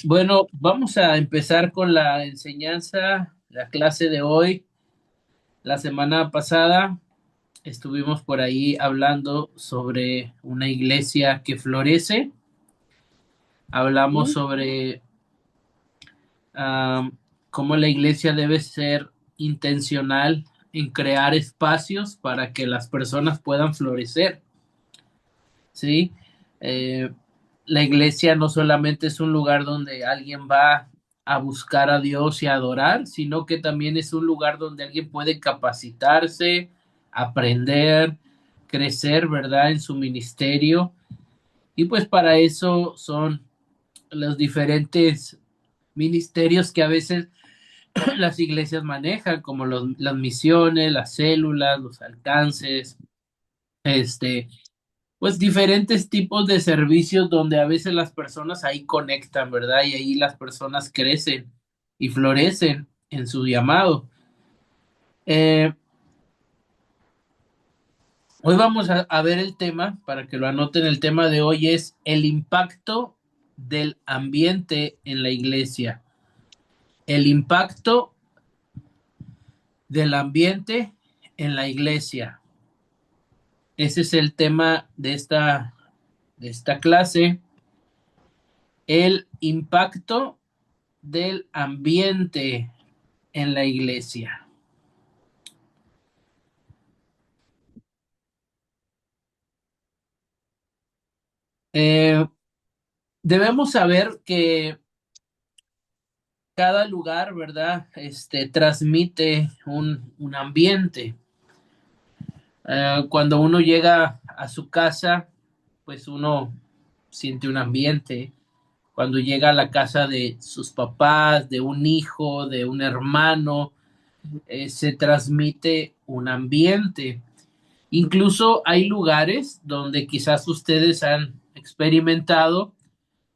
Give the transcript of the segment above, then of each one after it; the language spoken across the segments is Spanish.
Bueno, vamos a empezar con la enseñanza, la clase de hoy. La semana pasada estuvimos por ahí hablando sobre una iglesia que florece. Hablamos Sí, sobre cómo la iglesia debe ser intencional en crear espacios para que las personas puedan florecer, ¿sí? Eh, la iglesia no solamente es un lugar donde alguien va a buscar a Dios y a adorar, sino que también es un lugar donde alguien puede capacitarse, aprender, crecer, ¿verdad? En su ministerio. Y pues para eso son los diferentes ministerios que a veces las iglesias manejan, como las misiones, las células, los alcances, este, pues diferentes tipos de servicios donde a veces las personas ahí conectan, ¿verdad? Y ahí las personas crecen y florecen en su llamado. Eh, Hoy vamos a ver el tema, para que lo anoten, el tema de hoy es el impacto del ambiente en la iglesia. El impacto del ambiente en la iglesia. Ese es el tema de esta clase. El impacto del ambiente en la iglesia. Eh, Debemos saber que cada lugar, ¿verdad? Transmite un ambiente. Cuando uno llega a su casa, pues uno siente un ambiente. Cuando llega a la casa de sus papás, de un hijo, de un hermano, se transmite un ambiente. Incluso hay lugares donde quizás ustedes han experimentado,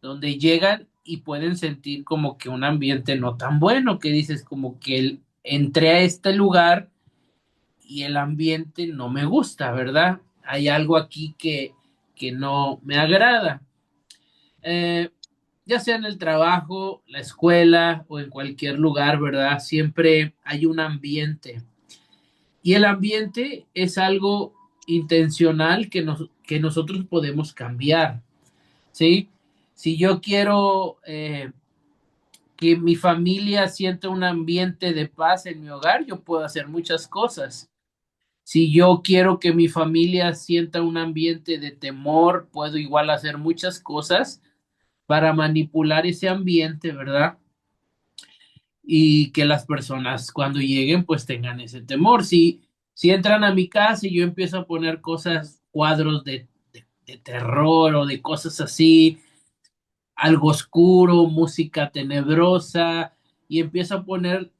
donde llegan y pueden sentir como que un ambiente no tan bueno, que dices como que entré a este lugar y el ambiente no me gusta, ¿verdad? Hay algo aquí que no me agrada. Eh, ya sea en el trabajo, la escuela o en cualquier lugar, ¿verdad? Siempre hay un ambiente. Y el ambiente es algo intencional que nosotros podemos cambiar, ¿sí? Si yo quiero que mi familia sienta un ambiente de paz en mi hogar, yo puedo hacer muchas cosas. Si yo quiero que mi familia sienta un ambiente de temor, puedo igual hacer muchas cosas para manipular ese ambiente, ¿verdad? Y que las personas cuando lleguen pues tengan ese temor. Si entran a mi casa y yo empiezo a poner cosas, cuadros de terror o de cosas así, algo oscuro, música tenebrosa, y empiezo a poner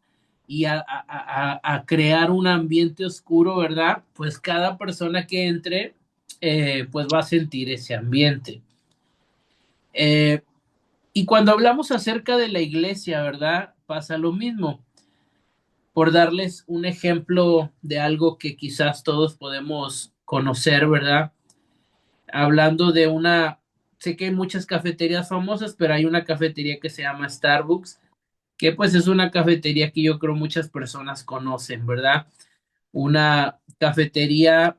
y a crear un ambiente oscuro, ¿verdad? Pues cada persona que entre, pues va a sentir ese ambiente. Eh, y cuando hablamos acerca de la iglesia, ¿verdad? Pasa lo mismo. Por darles un ejemplo de algo que quizás todos podemos conocer, ¿verdad? Hablando de sé que hay muchas cafeterías famosas, pero hay una cafetería que se llama Starbucks, que pues es una cafetería que yo creo muchas personas conocen, ¿verdad? Una cafetería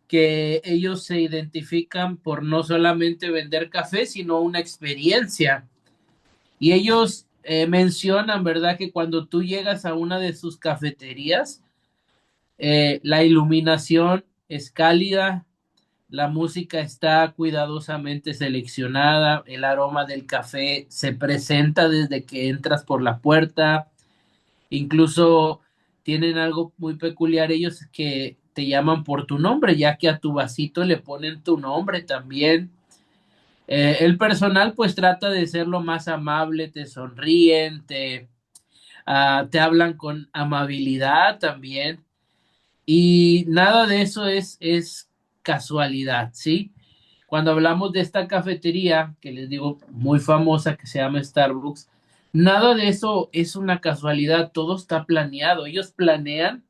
que ellos se identifican por no solamente vender café, sino una experiencia. Y ellos mencionan, ¿verdad? Que cuando tú llegas a una de sus cafeterías, la iluminación es cálida, la música está cuidadosamente seleccionada, el aroma del café se presenta desde que entras por la puerta, incluso tienen algo muy peculiar ellos que te llaman por tu nombre, ya que a tu vasito le ponen tu nombre también. El personal pues trata de ser lo más amable, te sonríen, te hablan con amabilidad también. Y nada de eso es casualidad, ¿sí? Cuando hablamos de esta cafetería, que les digo muy famosa, que se llama Starbucks, nada de eso es una casualidad, todo está planeado. Ellos planean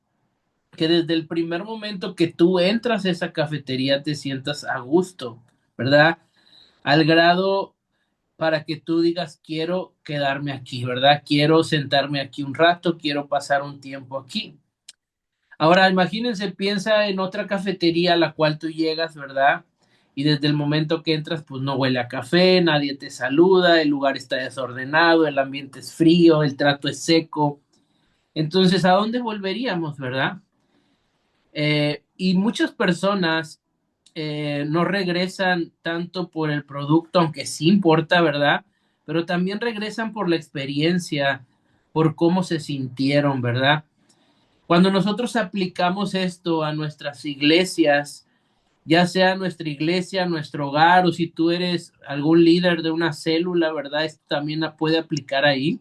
que desde el primer momento que tú entras a esa cafetería te sientas a gusto, ¿verdad? Al grado para que tú digas, quiero quedarme aquí, ¿verdad? Quiero sentarme aquí un rato, quiero pasar un tiempo aquí. Ahora, imagínense, piensa en otra cafetería a la cual tú llegas, ¿verdad? Y desde el momento que entras, pues no huele a café, nadie te saluda, el lugar está desordenado, el ambiente es frío, el trato es seco. Entonces, ¿a dónde volveríamos, verdad? Y muchas personas no regresan tanto por el producto, aunque sí importa, ¿verdad? Pero también regresan por la experiencia, por cómo se sintieron, ¿verdad? Cuando nosotros aplicamos esto a nuestras iglesias, ya sea nuestra iglesia, nuestro hogar, o si tú eres algún líder de una célula, ¿verdad? Esto también la puede aplicar ahí.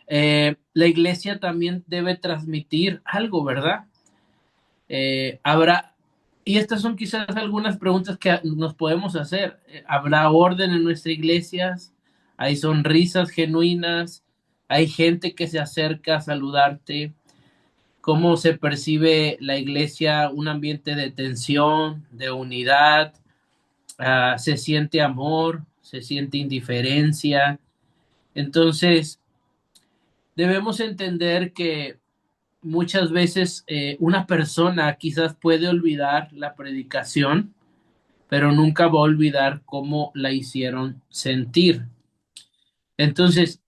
La iglesia también debe transmitir algo, ¿verdad? Habrá, y estas son quizás algunas preguntas que nos podemos hacer. ¿Habrá orden en nuestras iglesias? ¿Hay sonrisas genuinas? ¿Hay gente que se acerca a saludarte? ¿Cómo se percibe la iglesia? Un ambiente de tensión, de unidad, se siente amor, se siente indiferencia. Entonces, debemos entender que muchas veces una persona quizás puede olvidar la predicación, pero nunca va a olvidar cómo la hicieron sentir. Entonces,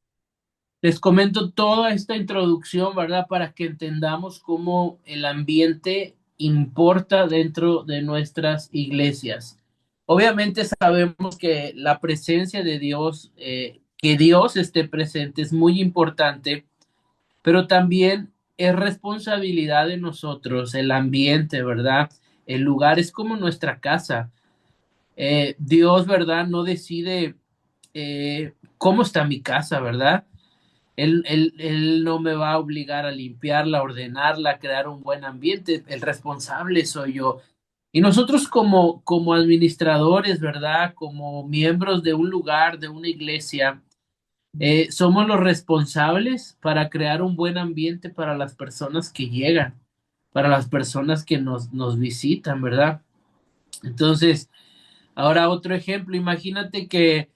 les comento toda esta introducción, ¿verdad? Para que entendamos cómo el ambiente importa dentro de nuestras iglesias. Obviamente sabemos que la presencia de Dios, que Dios esté presente es muy importante, pero también es responsabilidad de nosotros el ambiente, ¿verdad? El lugar es como nuestra casa. Dios, ¿verdad? No decide cómo está mi casa, ¿verdad? Él no me va a obligar a limpiarla, a ordenarla, a crear un buen ambiente. El responsable soy yo. Y nosotros como administradores, ¿verdad? Como miembros de un lugar, de una iglesia, somos los responsables para crear un buen ambiente para las personas que llegan, para las personas que nos visitan, ¿verdad? Entonces, ahora otro ejemplo, imagínate que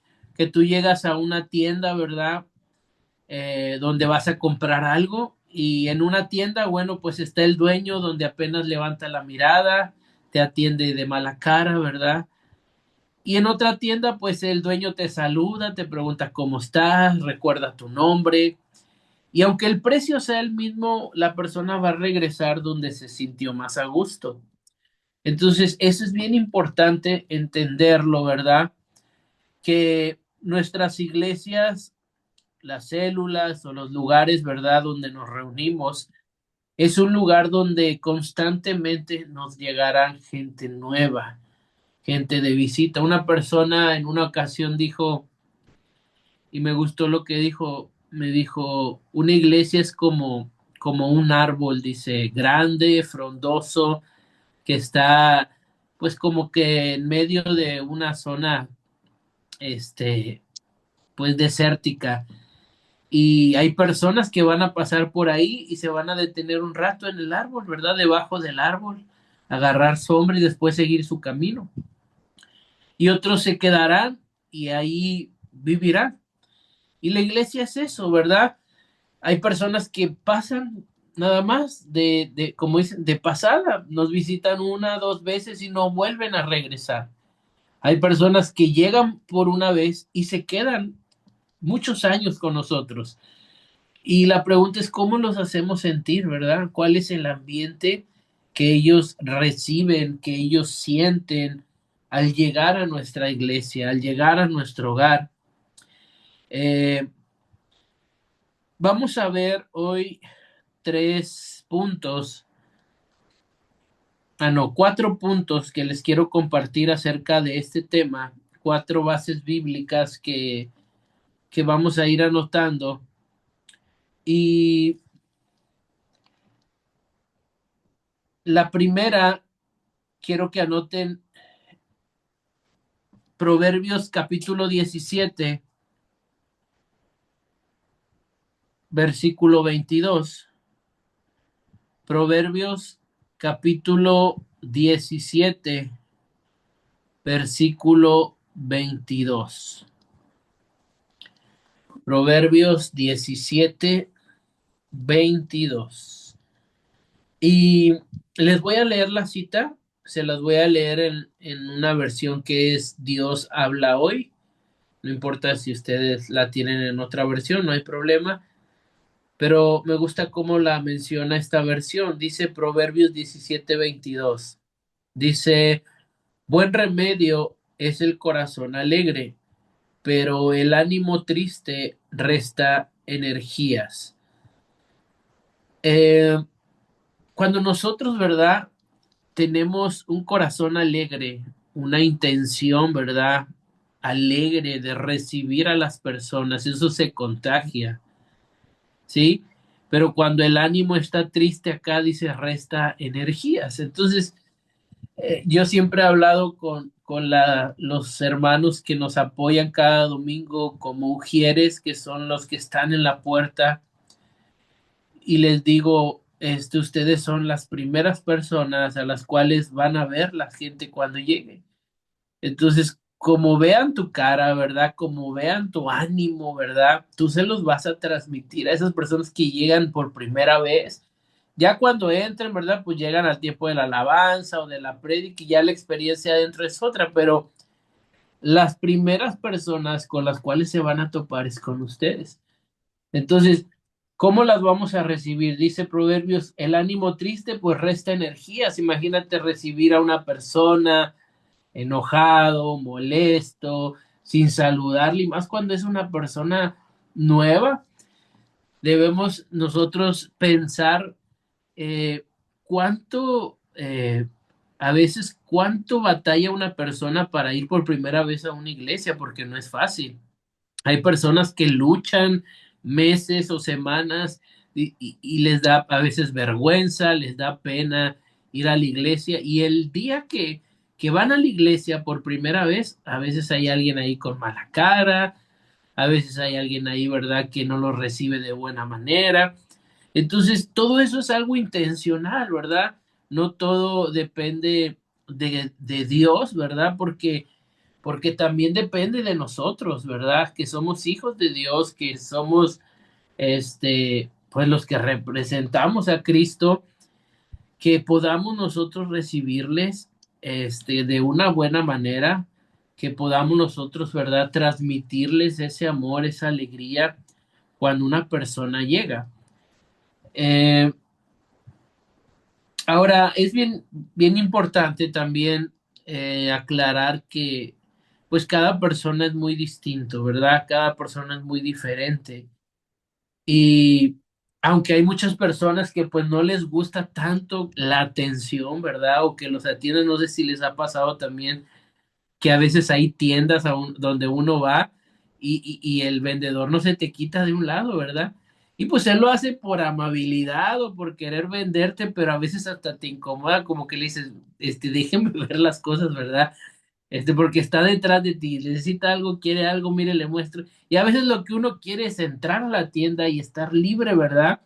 tú llegas a una tienda, ¿verdad? Donde vas a comprar algo y en una tienda, bueno, pues está el dueño donde apenas levanta la mirada, te atiende de mala cara, ¿verdad? Y en otra tienda, pues el dueño te saluda, te pregunta cómo estás, recuerda tu nombre. Y aunque el precio sea el mismo, la persona va a regresar donde se sintió más a gusto. Entonces, eso es bien importante entenderlo, ¿verdad? Que nuestras iglesias, las células o los lugares, ¿verdad? Donde nos reunimos, es un lugar donde constantemente nos llegará gente nueva, gente de visita. Una persona en una ocasión dijo, y me gustó lo que dijo, me dijo, una iglesia es como un árbol, dice, grande, frondoso, que está pues como que en medio de una zona, este, pues desértica. Y hay personas que van a pasar por ahí y se van a detener un rato en el árbol, ¿verdad? Debajo del árbol, agarrar sombra y después seguir su camino. Y otros se quedarán y ahí vivirán. Y la iglesia es eso, ¿verdad? Hay personas que pasan nada más como dicen, de pasada, nos visitan una, dos veces y no vuelven a regresar. Hay personas que llegan por una vez y se quedan muchos años con nosotros. Y la pregunta es cómo los hacemos sentir, ¿verdad? ¿Cuál es el ambiente que ellos reciben, que ellos sienten al llegar a nuestra iglesia, al llegar a nuestro hogar? Eh, Vamos a ver hoy tres puntos, no, cuatro puntos que les quiero compartir acerca de este tema, cuatro bases bíblicas que vamos a ir anotando. Y la primera, quiero que anoten Proverbios capítulo 17 versículo 22. Proverbios capítulo 17 versículo 22. Proverbios 17:22. Y les voy a leer la cita, se las voy a leer en una versión que es Dios habla hoy. No importa si ustedes la tienen en otra versión, no hay problema, pero me gusta cómo la menciona esta versión. Dice Proverbios 17:22. Dice, buen remedio es el corazón alegre, pero el ánimo triste resta energías. Eh, Cuando nosotros, ¿verdad? Tenemos un corazón alegre, una intención, ¿verdad? Alegre de recibir a las personas, eso se contagia, ¿sí? Pero cuando el ánimo está triste acá, dice, resta energías. Entonces, yo siempre he hablado con los hermanos que nos apoyan cada domingo como ujieres, que son los que están en la puerta, y les digo, ustedes son las primeras personas a las cuales van a ver la gente cuando llegue. Entonces, como vean tu cara, ¿verdad? Como vean tu ánimo, ¿verdad? Tú se los vas a transmitir a esas personas que llegan por primera vez. Ya cuando entren, ¿verdad? Pues llegan al tiempo de la alabanza o de la prédica y ya la experiencia adentro es otra, pero las primeras personas con las cuales se van a topar es con ustedes. Entonces, ¿cómo las vamos a recibir? Dice Proverbios, el ánimo triste pues resta energías. Imagínate recibir a una persona enojado, molesto, sin saludarle, y más cuando es una persona nueva. Debemos nosotros pensar cuánto, a veces, cuánto batalla una persona para ir por primera vez a una iglesia, porque no es fácil. Hay personas que luchan meses o semanas y les da a veces vergüenza, les da pena ir a la iglesia y el día que van a la iglesia por primera vez, a veces hay alguien ahí con mala cara, a veces hay alguien ahí, ¿verdad?, que no lo recibe de buena manera. Entonces, todo eso es algo intencional, ¿verdad? No todo depende de Dios, ¿verdad? Porque también depende de nosotros, ¿verdad? Que somos hijos de Dios, que somos, pues los que representamos a Cristo, que podamos nosotros recibirles, de una buena manera, que podamos nosotros, ¿verdad? Transmitirles ese amor, esa alegría cuando una persona llega. Eh, Ahora, es bien importante también aclarar que pues cada persona es muy distinto, ¿verdad? Cada persona es muy diferente. Y aunque hay muchas personas que pues no les gusta tanto la atención, ¿verdad? O que los atienden, no sé si les ha pasado también que a veces hay tiendas donde uno va y el vendedor no se te quita de un lado, ¿verdad? Y pues él lo hace por amabilidad o por querer venderte, pero a veces hasta te incomoda, como que le dices, déjenme ver las cosas, ¿verdad? Porque está detrás de ti, necesita algo, quiere algo, mire, le muestro. Y a veces lo que uno quiere es entrar a la tienda y estar libre, ¿verdad?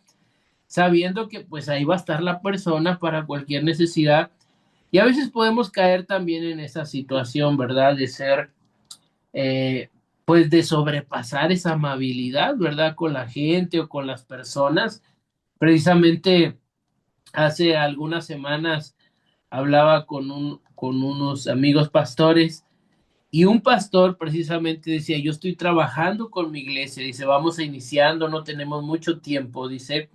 Sabiendo que pues ahí va a estar la persona para cualquier necesidad. Y a veces podemos caer también en esa situación, ¿verdad? De ser, eh, pues de sobrepasar esa amabilidad, ¿verdad? Con la gente o con las personas. Precisamente hace algunas semanas hablaba con unos amigos pastores y un pastor precisamente decía, yo estoy trabajando con mi iglesia, dice, vamos iniciando, no tenemos mucho tiempo, dice,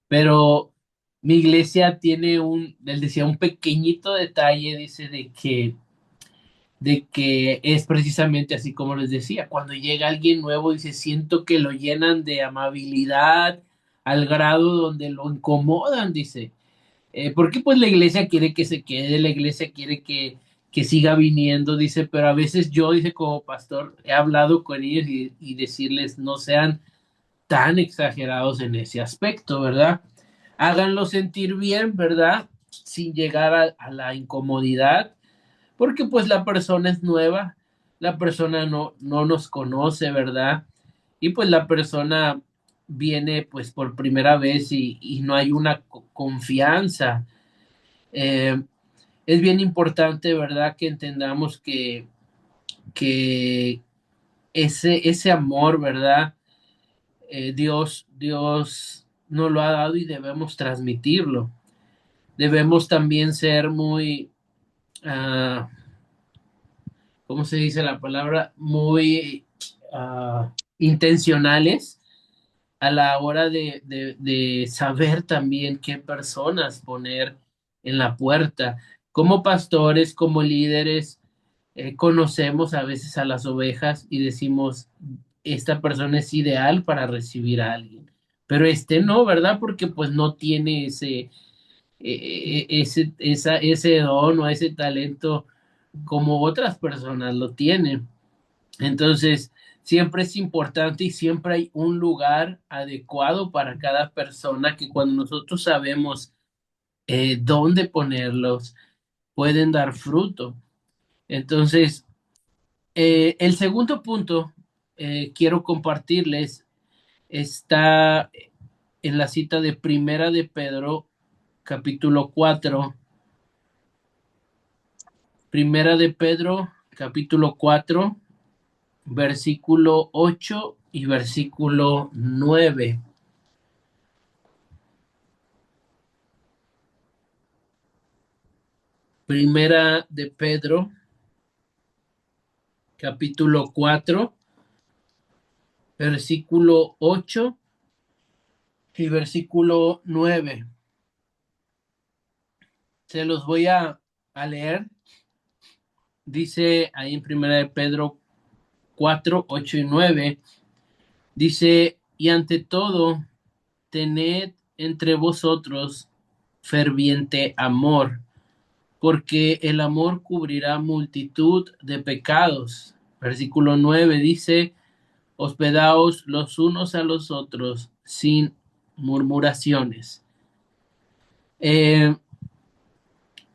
pero mi iglesia tiene él decía, un pequeñito detalle, dice, de que es precisamente así como les decía, cuando llega alguien nuevo, dice, siento que lo llenan de amabilidad al grado donde lo incomodan, dice. Porque pues la iglesia quiere que se quede, la iglesia quiere que siga viniendo, dice, pero a veces yo, dice, como pastor, he hablado con ellos y decirles, no sean tan exagerados en ese aspecto, ¿verdad? Háganlo sentir bien, ¿verdad? Sin llegar a la incomodidad, porque pues la persona es nueva, la persona no nos conoce, ¿verdad? Y pues la persona viene pues por primera vez y no hay una confianza. Eh, es bien importante, ¿verdad? Que entendamos que ese amor, ¿verdad? Dios nos lo ha dado y debemos transmitirlo. Debemos también ser muy, ah, ¿cómo se dice la palabra? Muy intencionales a la hora de saber también qué personas poner en la puerta. Como pastores, como líderes, conocemos a veces a las ovejas y decimos, esta persona es ideal para recibir a alguien, pero este no, ¿verdad? Porque pues no tiene ese don o ese talento como otras personas lo tienen. Entonces, siempre es importante y siempre hay un lugar adecuado para cada persona que cuando nosotros sabemos dónde ponerlos, pueden dar fruto. Entonces, el segundo punto quiero compartirles está en la cita de Primera de Pedro, capítulo 4. Primera de Pedro, capítulo 4, versículo 8 y versículo 9. Primera de Pedro, capítulo 4, versículo 8 y versículo 9. Se los voy a leer. Dice ahí en Primera de Pedro 4, 8 y 9. Dice, y ante todo, tened entre vosotros ferviente amor, porque el amor cubrirá multitud de pecados. Versículo 9 dice, hospedaos los unos a los otros sin murmuraciones. Eh,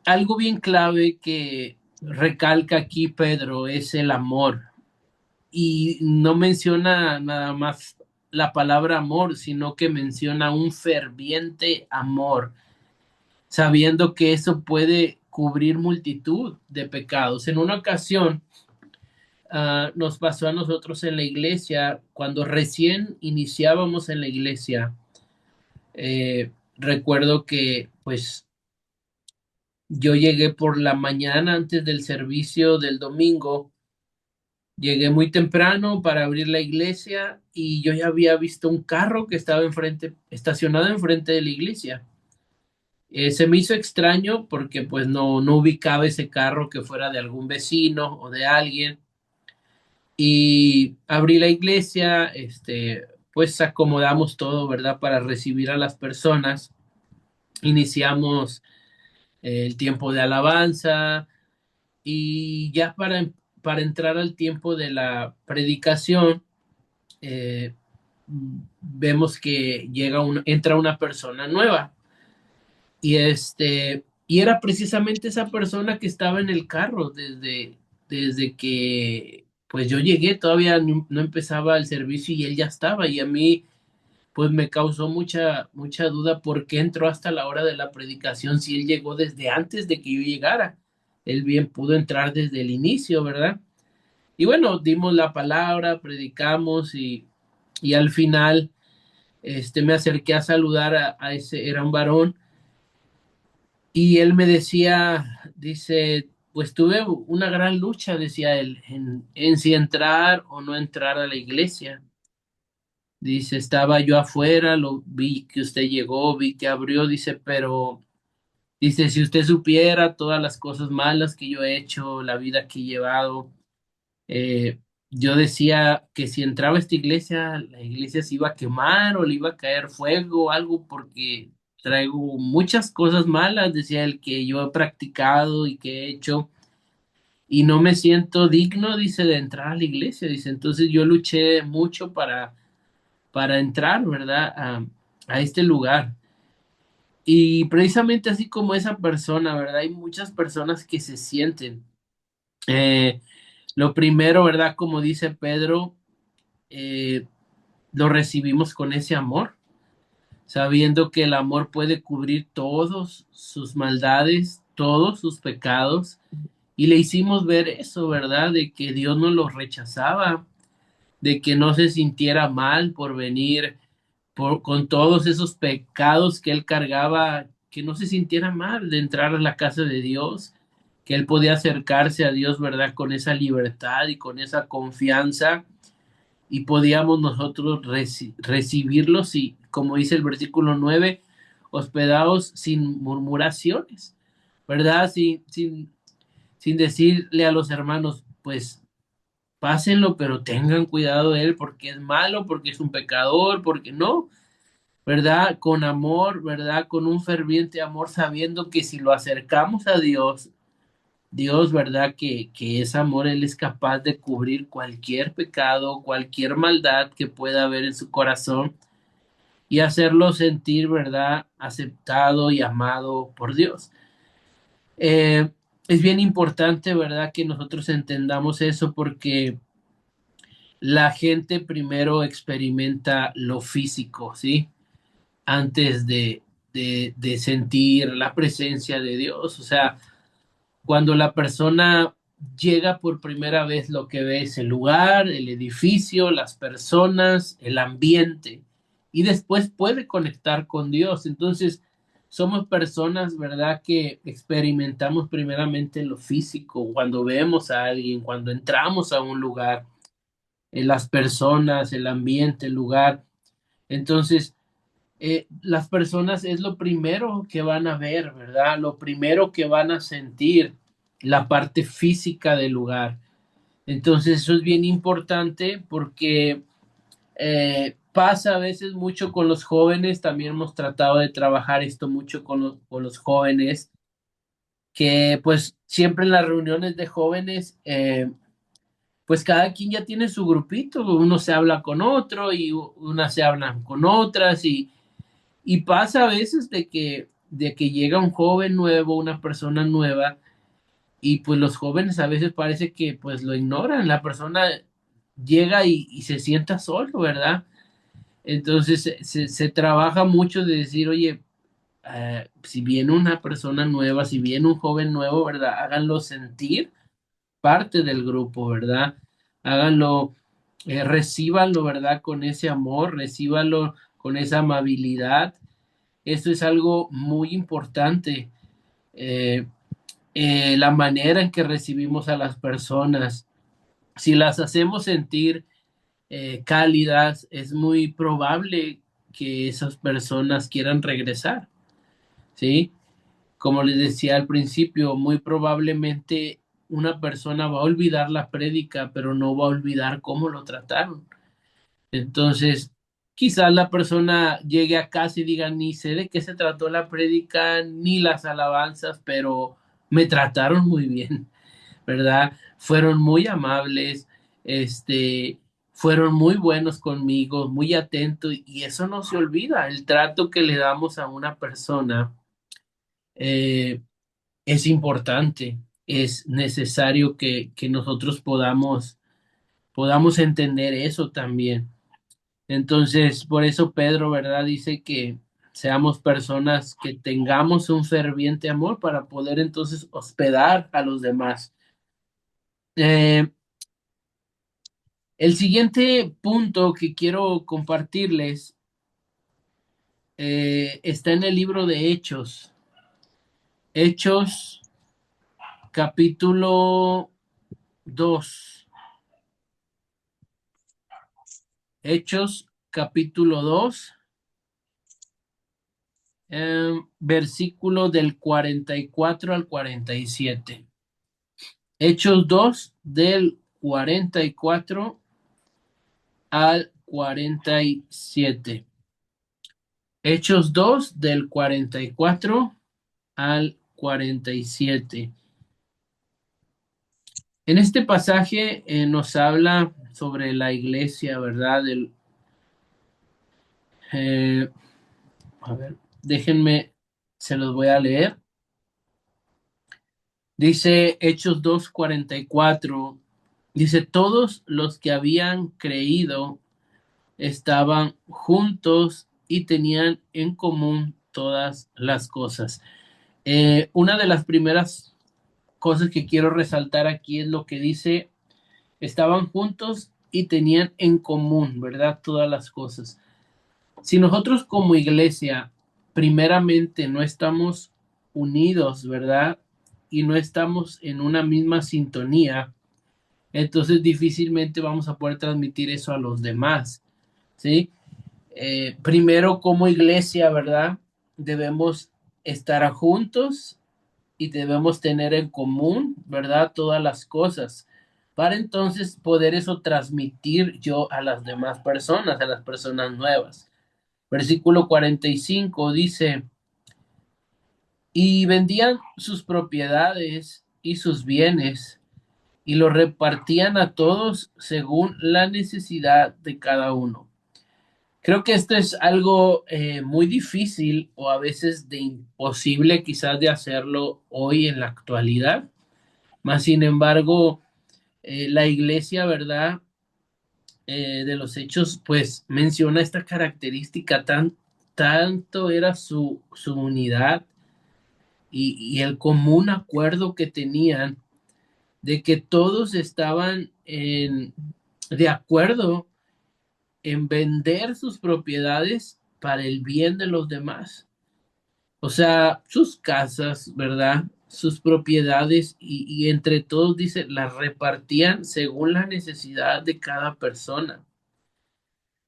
Algo bien clave que recalca aquí Pedro es el amor. Y no menciona nada más la palabra amor, sino que menciona un ferviente amor, sabiendo que eso puede cubrir multitud de pecados. En una ocasión, nos pasó a nosotros en la iglesia, cuando recién iniciábamos en la iglesia, recuerdo que pues yo llegué por la mañana antes del servicio del domingo. Llegué muy temprano para abrir la iglesia y yo ya había visto un carro que estaba enfrente, estacionado enfrente de la iglesia. Se me hizo extraño porque pues no ubicaba ese carro que fuera de algún vecino o de alguien. Y abrí la iglesia, pues acomodamos todo, ¿verdad? Para recibir a las personas. Iniciamos el tiempo de alabanza y ya para entrar al tiempo de la predicación, eh, vemos que entra una persona nueva y era precisamente esa persona que estaba en el carro desde que pues yo llegué, todavía no empezaba el servicio y él ya estaba y a mí pues me causó mucha duda por qué entró hasta la hora de la predicación si él llegó desde antes de que yo llegara. Él bien pudo entrar desde el inicio, ¿verdad? Y bueno, dimos la palabra, predicamos y al final me acerqué a saludar a ese, era un varón, y él me decía, dice, pues tuve una gran lucha, decía él, en si entrar o no entrar a la iglesia. Dice, estaba yo afuera, lo vi que usted llegó, vi que abrió, dice, pero dice, si usted supiera todas las cosas malas que yo he hecho, la vida que he llevado, yo decía que si entraba a esta iglesia, la iglesia se iba a quemar o le iba a caer fuego o algo porque traigo muchas cosas malas, decía él, que yo he practicado y que he hecho y no me siento digno, dice, de entrar a la iglesia, dice, entonces yo luché mucho para entrar, ¿verdad? A este lugar. Y precisamente así como esa persona, ¿verdad? Hay muchas personas que se sienten. eh, lo primero, ¿verdad? Como dice Pedro, eh, lo recibimos con ese amor, sabiendo que el amor puede cubrir todos sus maldades, todos sus pecados, y le hicimos ver eso, ¿verdad? De que Dios no los rechazaba, de que no se sintiera mal por venir con todos esos pecados que él cargaba, que no se sintiera mal de entrar a la casa de Dios, que él podía acercarse a Dios, ¿verdad? Con esa libertad y con esa confianza y podíamos nosotros recibirlos y, como dice el versículo 9, hospedados sin murmuraciones, ¿verdad? Sin decirle a los hermanos, pues pásenlo, pero tengan cuidado de él porque es malo, porque es un pecador, porque no, ¿verdad? Con amor, ¿verdad? Con un ferviente amor, sabiendo que si lo acercamos a Dios, Dios, ¿verdad? Que es amor, Él es capaz de cubrir cualquier pecado, cualquier maldad que pueda haber en su corazón y hacerlo sentir, ¿verdad? Aceptado y amado por Dios. Eh, es bien importante, ¿verdad? Que nosotros entendamos eso porque la gente primero experimenta lo físico, ¿sí? Antes de sentir la presencia de Dios. O sea, cuando la persona llega por primera vez, lo que ve es el lugar, el edificio, las personas, el ambiente, y después puede conectar con Dios. Entonces, somos personas, ¿verdad?, que experimentamos primeramente lo físico, cuando vemos a alguien, cuando entramos a un lugar, en las personas, el ambiente, el lugar. Entonces, las personas es lo primero que van a ver, ¿verdad? Lo primero que van a sentir, la parte física del lugar. Entonces eso es bien importante porque pasa a veces mucho con los jóvenes, también hemos tratado de trabajar esto mucho con los jóvenes, que pues siempre en las reuniones de jóvenes, pues cada quien ya tiene su grupito, uno se habla con otro y unas se hablan con otras y pasa a veces de que llega un joven nuevo, una persona nueva, y pues los jóvenes a veces parece que pues lo ignoran, la persona llega y se sienta solo, ¿verdad? Entonces se trabaja mucho de decir, oye, si viene una persona nueva, si viene un joven nuevo, ¿verdad? Háganlo sentir parte del grupo, ¿verdad? Háganlo, recíbanlo, ¿verdad? Con ese amor, recíbanlo con esa amabilidad. Esto es algo muy importante. eh, la manera en que recibimos a las personas, si las hacemos sentir cálidas, es muy probable que esas personas quieran regresar, ¿sí? Como les decía al principio, muy probablemente una persona va a olvidar la prédica, pero no va a olvidar cómo lo trataron. Entonces, quizás la persona llegue a casa y diga, ni sé de qué se trató la prédica, ni las alabanzas, pero me trataron muy bien, ¿verdad? Fueron muy amables, este, fueron muy buenos conmigo, muy atentos, y eso no se olvida. El trato que le damos a una persona eh, es importante, es necesario que nosotros podamos entender eso también. Entonces, por eso Pedro, ¿verdad? Dice que seamos personas que tengamos un ferviente amor para poder entonces hospedar a los demás. Eh, el siguiente punto que quiero compartirles está en el libro de Hechos. Hechos capítulo 2. Hechos capítulo 2, versículo del 44 al 47. Hechos 2 del 44 al 47. Hechos 2 del 44 al 47. En este pasaje nos habla sobre la iglesia, ¿verdad? Eh, a ver, déjenme, se los voy a leer. Dice Hechos 2:44, dice, todos los que habían creído estaban juntos y tenían en común todas las cosas. Una de las primeras cosas que quiero resaltar aquí es lo que dice, estaban juntos y tenían en común, ¿verdad? Todas las cosas. Si nosotros como iglesia, primeramente, no estamos unidos, ¿verdad? Y no estamos en una misma sintonía, entonces difícilmente vamos a poder transmitir eso a los demás, ¿sí? Primero como iglesia, ¿verdad? Debemos estar juntos y debemos tener en común, ¿verdad? Todas las cosas, para entonces poder eso transmitir yo a las demás personas, a las personas nuevas. Versículo 45 dice, y vendían sus propiedades y sus bienes y los repartían a todos según la necesidad de cada uno. Creo que esto es algo muy difícil o a veces de imposible quizás de hacerlo hoy en la actualidad. Más sin embargo, la iglesia, ¿verdad? De los hechos, pues menciona esta característica, tanto era su unidad y el común acuerdo que tenían de que todos estaban de acuerdo en vender sus propiedades para el bien de los demás. O sea, sus casas, ¿verdad? Sus propiedades y entre todos, dice, las repartían según la necesidad de cada persona.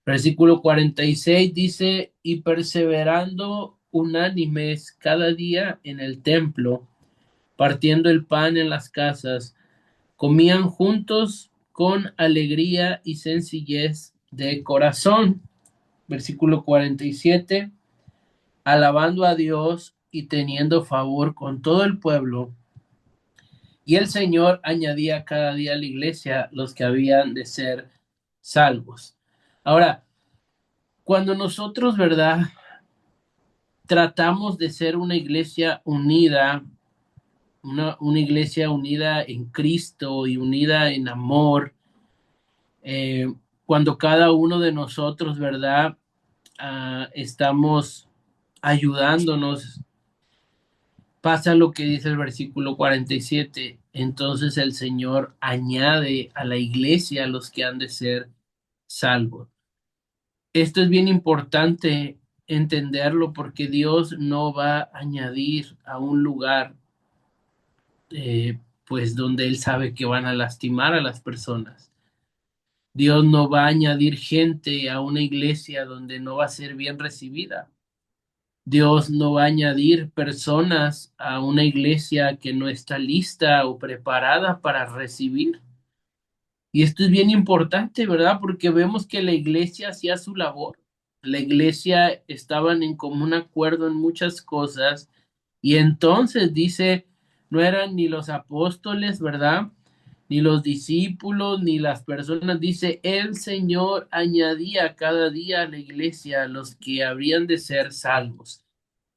Versículo 46 dice, y perseverando unánimes cada día en el templo, partiendo el pan en las casas, comían juntos con alegría y sencillez de corazón. Versículo 47, alabando a Dios y teniendo favor con todo el pueblo. Y el Señor añadía cada día a la iglesia los que habían de ser salvos. Ahora, cuando nosotros, ¿verdad? Tratamos de ser una iglesia unida, una iglesia unida en Cristo y unida en amor, eh, cuando cada uno de nosotros, ¿verdad? Estamos ayudándonos, pasa lo que dice el versículo 47, entonces el Señor añade a la iglesia a los que han de ser salvos. Esto es bien importante entenderlo porque Dios no va a añadir a un lugar pues donde Él sabe que van a lastimar a las personas. Dios no va a añadir gente a una iglesia donde no va a ser bien recibida. Dios no va a añadir personas a una iglesia que no está lista o preparada para recibir. Y esto es bien importante, ¿verdad? Porque vemos que la iglesia hacía su labor. La iglesia estaban en común acuerdo en muchas cosas. Y entonces dice, no eran ni los apóstoles, ¿verdad? Ni los discípulos, ni las personas. Dice, el Señor añadía cada día a la iglesia los que habrían de ser salvos.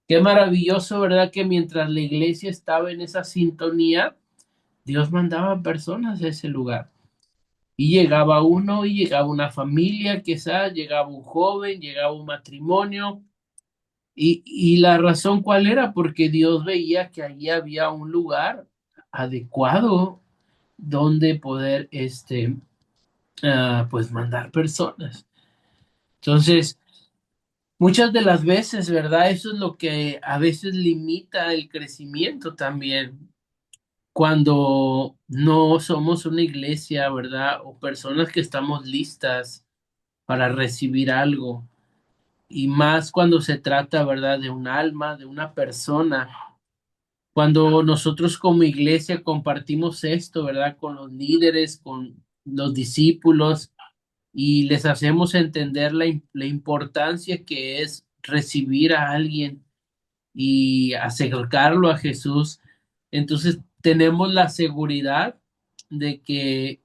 Qué maravilloso, ¿verdad? Que mientras la iglesia estaba en esa sintonía, Dios mandaba personas a ese lugar. Y llegaba uno, y llegaba una familia, quizás llegaba un joven, llegaba un matrimonio. Y la razón cuál era, porque Dios veía que allí había un lugar adecuado donde poder, pues mandar personas. Entonces, muchas de las veces, ¿verdad? Eso es lo que a veces limita el crecimiento también. Cuando no somos una iglesia, ¿verdad? O personas que estamos listas para recibir algo. Y más cuando se trata, ¿verdad? De un alma, de una persona. Cuando nosotros como iglesia compartimos esto, ¿verdad? Con los líderes, con los discípulos y les hacemos entender la importancia que es recibir a alguien y acercarlo a Jesús, entonces tenemos la seguridad de que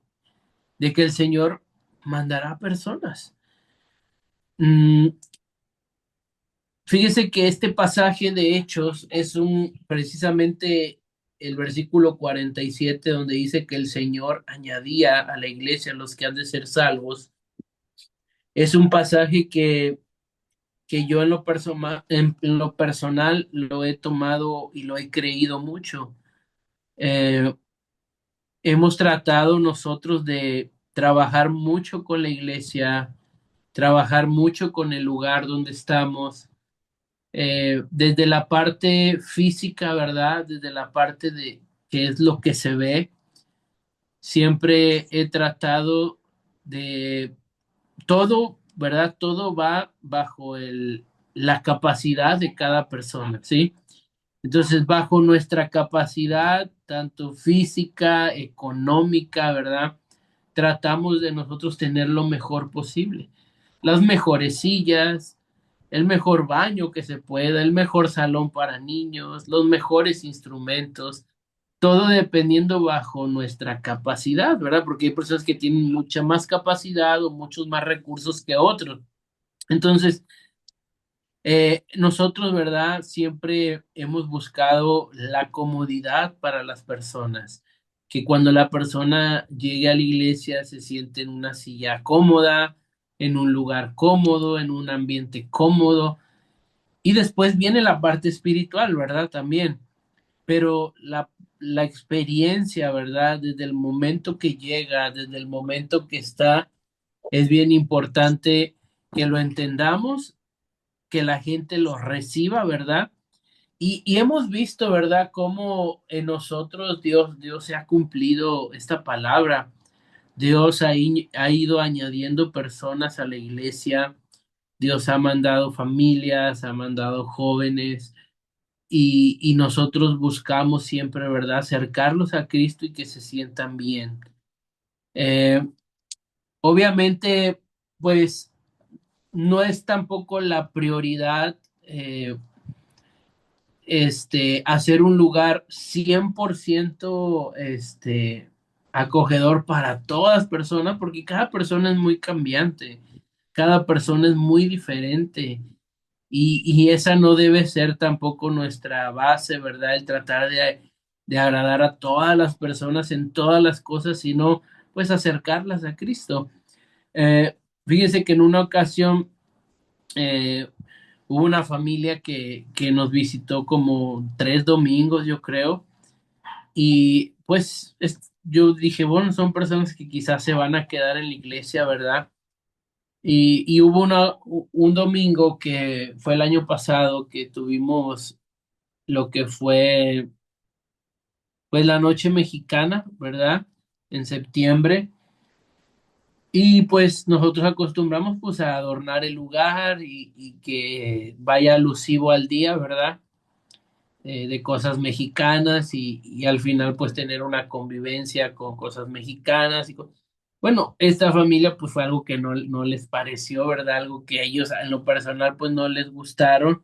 el Señor mandará personas. Mm, Fíjese que este pasaje de Hechos es precisamente el versículo 47 donde dice que el Señor añadía a la iglesia los que han de ser salvos. Es un pasaje que yo en lo personal lo he tomado y lo he creído mucho. Eh, Hemos tratado nosotros trabajar mucho con la iglesia, trabajar mucho con el lugar donde estamos, desde la parte física, ¿verdad? Desde la parte de qué es lo que se ve. Siempre he tratado de todo, ¿verdad? Todo va bajo la capacidad de cada persona, ¿sí? Entonces, bajo nuestra capacidad, tanto física, económica, ¿verdad? Tratamos de nosotros tener lo mejor posible. Las mejores sillas, el mejor baño que se pueda, el mejor salón para niños, los mejores instrumentos, todo dependiendo bajo nuestra capacidad, ¿verdad? Porque hay personas que tienen mucha más capacidad o muchos más recursos que otros. Entonces, nosotros, ¿verdad? Siempre hemos buscado la comodidad para las personas, que cuando la persona llegue a la iglesia se siente en una silla cómoda, en un lugar cómodo, en un ambiente cómodo. Y después viene la parte espiritual, ¿verdad? También, pero la experiencia, ¿verdad? Desde el momento que llega, desde el momento que está, es bien importante que lo entendamos, que la gente lo reciba, ¿verdad? Y hemos visto, ¿verdad?, cómo en nosotros Dios se ha cumplido esta palabra. Dios ha ido añadiendo personas a la iglesia. Dios ha mandado familias, ha mandado jóvenes y nosotros buscamos siempre, ¿verdad?, acercarlos a Cristo y que se sientan bien. Eh, Obviamente, pues no es tampoco la prioridad. Hacer un lugar 100% acogedor para todas personas, porque cada persona es muy cambiante, cada persona es muy diferente y esa no debe ser tampoco nuestra base, ¿verdad? El tratar de agradar a todas las personas en todas las cosas, sino pues acercarlas a Cristo. Eh, Fíjense que en una ocasión, eh, hubo una familia que nos visitó como 3 domingos, yo creo, y pues yo dije, bueno, son personas que quizás se van a quedar en la iglesia, ¿verdad? Y hubo un domingo que fue el año pasado que tuvimos lo que fue pues la noche mexicana, ¿verdad? En septiembre. Y pues nosotros acostumbramos pues a adornar el lugar y que vaya alusivo al día, ¿verdad? De cosas mexicanas y al final pues tener una convivencia con cosas mexicanas. Bueno, esta familia pues fue algo que no les pareció, ¿verdad? Algo que a ellos en lo personal pues no les gustaron.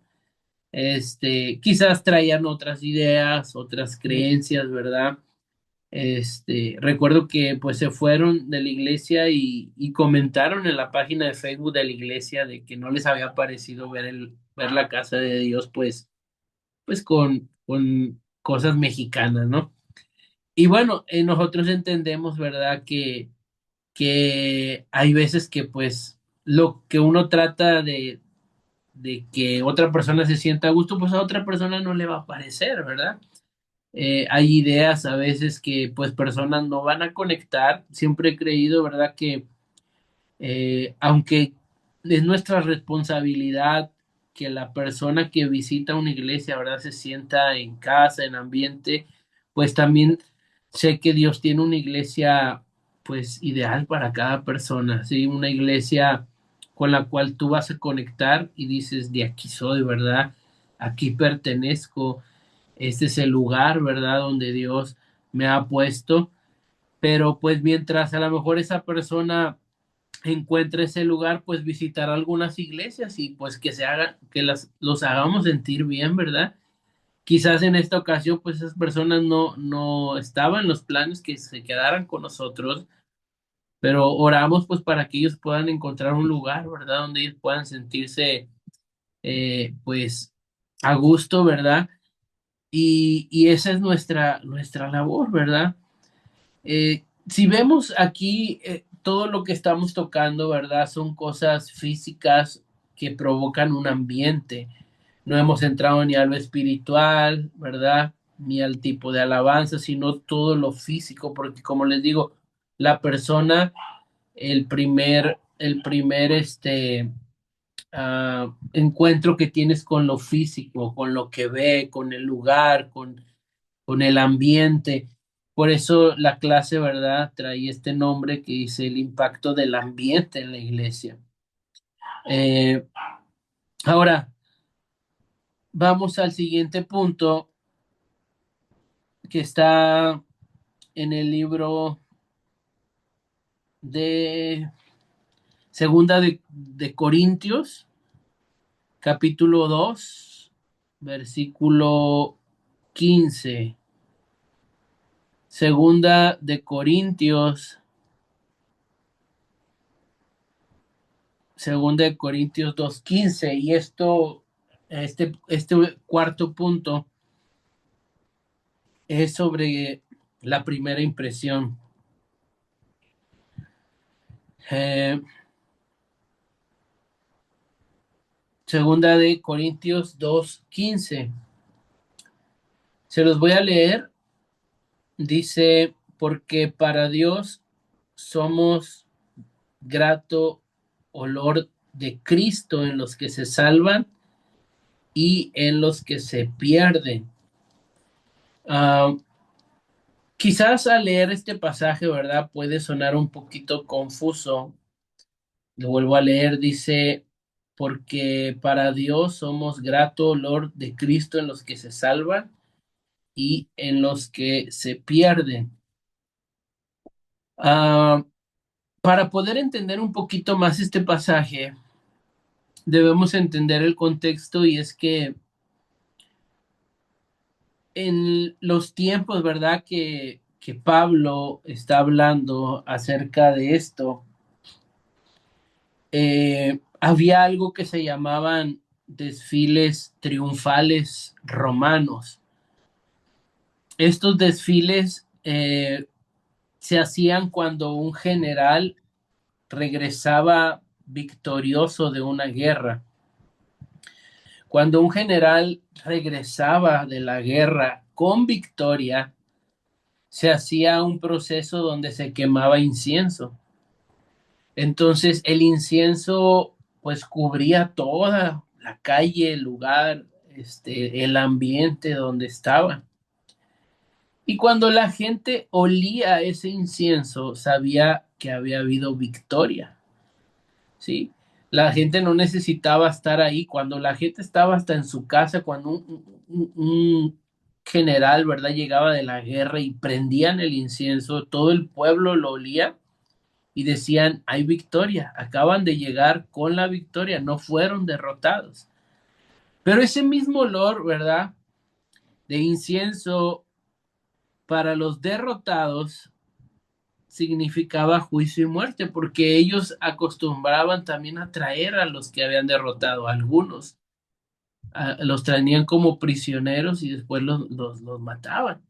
Quizás traían otras ideas, otras creencias, ¿verdad? Recuerdo que pues se fueron de la iglesia y comentaron en la página de Facebook de la iglesia de que no les había parecido ver la casa de Dios pues con cosas mexicanas, ¿no? Y bueno, nosotros entendemos, ¿verdad? Que hay veces que pues lo que uno trata de que otra persona se sienta a gusto, pues a otra persona no le va a parecer, ¿verdad? Hay ideas a veces que pues personas no van a conectar. Siempre he creído, ¿verdad? Que aunque es nuestra responsabilidad que la persona que visita una iglesia, ¿verdad?, se sienta en casa, en ambiente, pues también sé que Dios tiene una iglesia, pues, ideal para cada persona, ¿sí? Una iglesia con la cual tú vas a conectar y dices, de aquí soy, ¿verdad? Aquí pertenezco, este es el lugar, ¿verdad?, donde Dios me ha puesto, pero pues mientras a lo mejor esa persona encuentre ese lugar, pues visitar algunas iglesias y pues que se haga, que los hagamos sentir bien, ¿verdad? Quizás en esta ocasión, pues esas personas no estaban en los planes que se quedaran con nosotros, pero oramos pues para que ellos puedan encontrar un lugar, ¿verdad? Donde ellos puedan sentirse pues a gusto, ¿verdad? Y esa es nuestra labor, ¿verdad? Si vemos aquí, todo lo que estamos tocando, ¿verdad? Son cosas físicas que provocan un ambiente. No hemos entrado ni a lo espiritual, ¿verdad? Ni al tipo de alabanza, sino todo lo físico, porque como les digo, la persona el primer encuentro que tienes con lo físico, con lo que ve, con el lugar, con el ambiente. Por eso la clase, ¿verdad? Trae este nombre que dice el impacto del ambiente en la iglesia. Eh, Ahora, vamos al siguiente punto que está en el libro de Segunda de Corintios, capítulo 2 versículo 15. Segunda de Corintios, Segunda de Corintios 2:15. Y este cuarto punto es sobre la primera impresión. Eh, Segunda de Corintios 2:15. Se los voy a leer. Dice, porque para Dios somos grato olor de Cristo en los que se salvan y en los que se pierden. Ah, Quizás al leer este pasaje, ¿verdad? Puede sonar un poquito confuso. Lo vuelvo a leer, dice, porque para Dios somos grato olor de Cristo en los que se salvan y en los que se pierden. Ah, para poder entender un poquito más este pasaje, debemos entender el contexto y es que en los tiempos, ¿verdad? Que Pablo está hablando acerca de esto, había algo que se llamaban desfiles triunfales romanos. Estos desfiles se hacían cuando un general regresaba victorioso de una guerra. Cuando un general regresaba de la guerra con victoria, se hacía un proceso donde se quemaba incienso. Entonces el incienso pues cubría toda la calle, el lugar, el ambiente donde estaba. Y cuando la gente olía ese incienso, sabía que había habido victoria, ¿sí? La gente no necesitaba estar ahí. Cuando la gente estaba hasta en su casa, cuando un general, ¿verdad? Llegaba de la guerra y prendían el incienso, todo el pueblo lo olía y decían, hay victoria, acaban de llegar con la victoria, no fueron derrotados. Pero ese mismo olor, ¿verdad? De incienso para los derrotados significaba juicio y muerte, porque ellos acostumbraban también a traer a los que habían derrotado, a algunos los traían como prisioneros y después los mataban.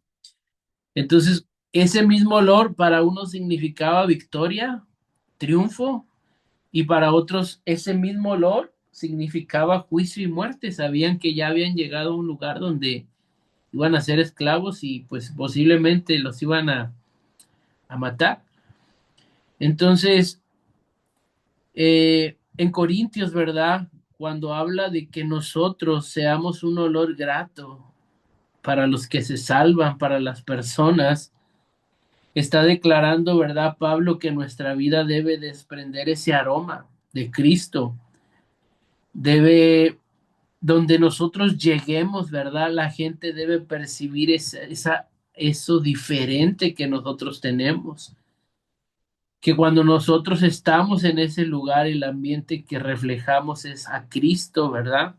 Entonces, ese mismo olor para unos significaba victoria, triunfo, y para otros ese mismo olor significaba juicio y muerte. Sabían que ya habían llegado a un lugar donde iban a ser esclavos y pues posiblemente los iban a matar. Entonces, en Corintios, ¿verdad? Cuando habla de que nosotros seamos un olor grato para los que se salvan, para las personas, está declarando, ¿verdad, Pablo, que nuestra vida debe desprender ese aroma de Cristo, debe, donde nosotros lleguemos, ¿verdad? La gente debe percibir eso diferente que nosotros tenemos, que cuando nosotros estamos en ese lugar, el ambiente que reflejamos es a Cristo, ¿verdad?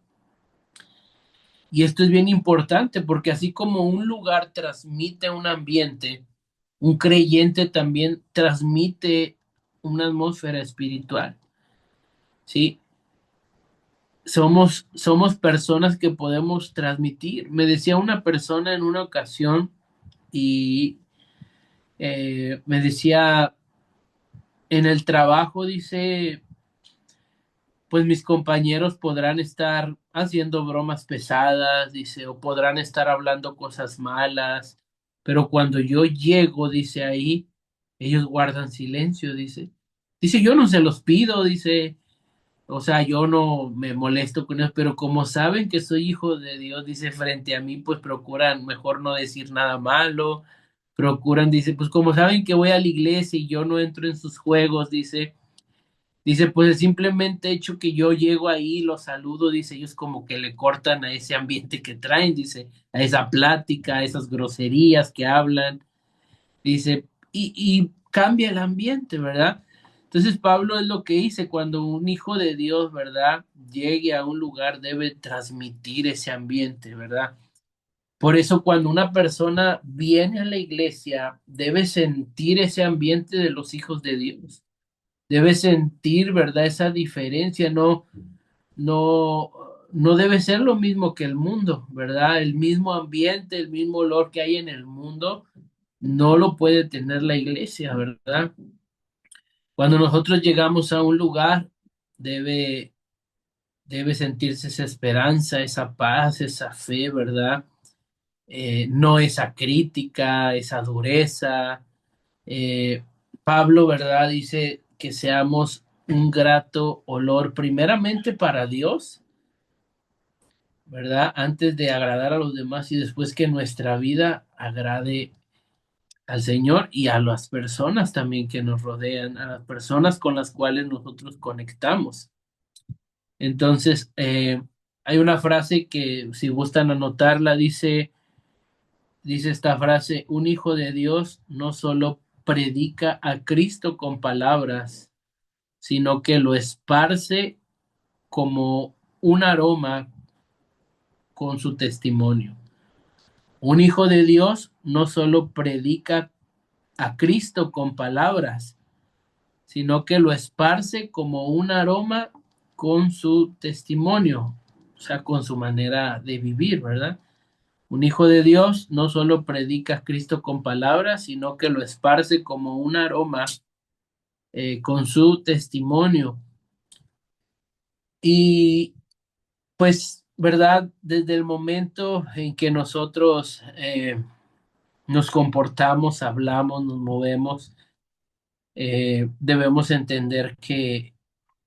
Y esto es bien importante porque así como un lugar transmite un ambiente, un creyente también transmite una atmósfera espiritual, ¿sí? Somos personas que podemos transmitir. Me decía una persona en una ocasión y me decía, en el trabajo, dice, pues mis compañeros podrán estar haciendo bromas pesadas, dice, o podrán estar hablando cosas malas, pero cuando yo llego, dice ahí, ellos guardan silencio, dice. Dice, yo no se los pido, dice, o sea, yo no me molesto con ellos, pero como saben que soy hijo de Dios, dice, frente a mí, pues procuran mejor no decir nada malo, procuran, dice, pues como saben que voy a la iglesia y yo no entro en sus juegos, dice, pues el simplemente hecho que yo llego ahí, los saludo, dice, ellos como que le cortan a ese ambiente que traen, dice, a esa plática, a esas groserías que hablan. Dice, y cambia el ambiente, ¿verdad? Entonces Pablo es lo que dice, cuando un hijo de Dios, ¿verdad? Llegue a un lugar, debe transmitir ese ambiente, ¿verdad? Por eso cuando una persona viene a la iglesia, debe sentir ese ambiente de los hijos de Dios. Debe sentir, ¿verdad? Esa diferencia, no, no debe ser lo mismo que el mundo, ¿verdad? El mismo ambiente, el mismo olor que hay en el mundo, no lo puede tener la iglesia, ¿verdad? Cuando nosotros llegamos a un lugar, debe, debe sentirse esa esperanza, esa paz, esa fe, ¿verdad? No esa crítica, esa dureza. Eh, Pablo, ¿verdad? Dice que seamos un grato olor primeramente para Dios, ¿verdad? Antes de agradar a los demás y después que nuestra vida agrade al Señor y a las personas también que nos rodean, a las personas con las cuales nosotros conectamos. Entonces, hay una frase que si gustan anotarla, dice esta frase, un hijo de Dios no solo predica a Cristo con palabras, sino que lo esparce como un aroma con su testimonio. Un hijo de Dios no solo predica a Cristo con palabras, sino que lo esparce como un aroma con su testimonio, o sea, con su manera de vivir, ¿verdad? Un hijo de Dios no solo predica a Cristo con palabras, sino que lo esparce como un aroma con su testimonio. Y pues, ¿verdad? Desde el momento en que nosotros nos comportamos, hablamos, nos movemos, debemos entender que